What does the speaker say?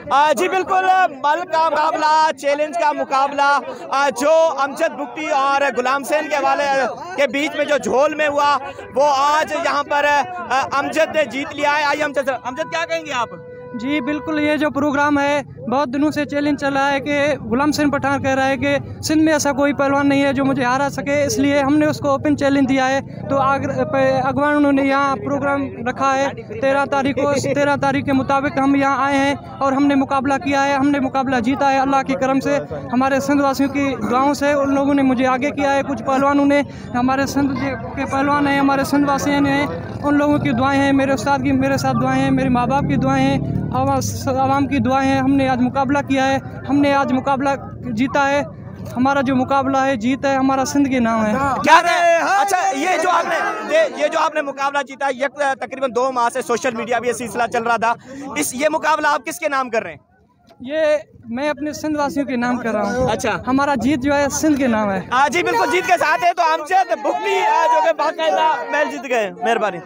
जी बिल्कुल, मल का मुकाबला, चैलेंज का मुकाबला जो अमजद बुगटी और गुलाम सैन के हवाले के बीच में जो झोल में हुआ, वो आज यहाँ पर अमजद ने जीत लिया है। आइए अमजद क्या कहेंगे आप? जी बिल्कुल, ये जो प्रोग्राम है बहुत दिनों से चैलेंज चल रहा है कि गुलाम सैन पठान कह रहा है कि सिंध में ऐसा कोई पहलवान नहीं है जो मुझे हरा सके, इसलिए हमने उसको ओपन चैलेंज दिया है। तो अगवान उन्होंने यहाँ प्रोग्राम रखा है 13 तारीख को। 13 तारीख के मुताबिक हम यहाँ आए हैं और हमने मुकाबला किया है, हमने मुकाबला जीता है अल्लाह की करम से, हमारे सिंध वासियों की दुआओं से। उन लोगों ने मुझे आगे किया है, कुछ पहलवानों ने, हमारे सिंध के पहलवान हैं, हमारे सिंध वासियों ने, उन लोगों की दुआएँ हैं, मेरे उस्ताद की मेरे साथ दुआएँ हैं, मेरे माँ बाप की दुआएँ हैं, आवाम की दुआएं हैं। हमने आज मुकाबला किया है, हमने आज मुकाबला जीता है। हमारा जो मुकाबला है जीत है, हमारा सिंध के नाम है। क्या है? अच्छा, ये जो आपने मुकाबला जीता, ये तकरीबन 2 माह से सोशल मीडिया भी ये सिलसिला चल रहा था, ये मुकाबला आप किसके नाम कर रहे हैं? ये मैं अपने सिंध वासियों के नाम कर रहा हूँ। अच्छा, हमारा जीत जो है सिंध के नाम है। जी बिल्कुल, जीत के साथ है। तो अमजद बुगटी जो कि बाकायदा मैच जीत गए। मेहरबानी।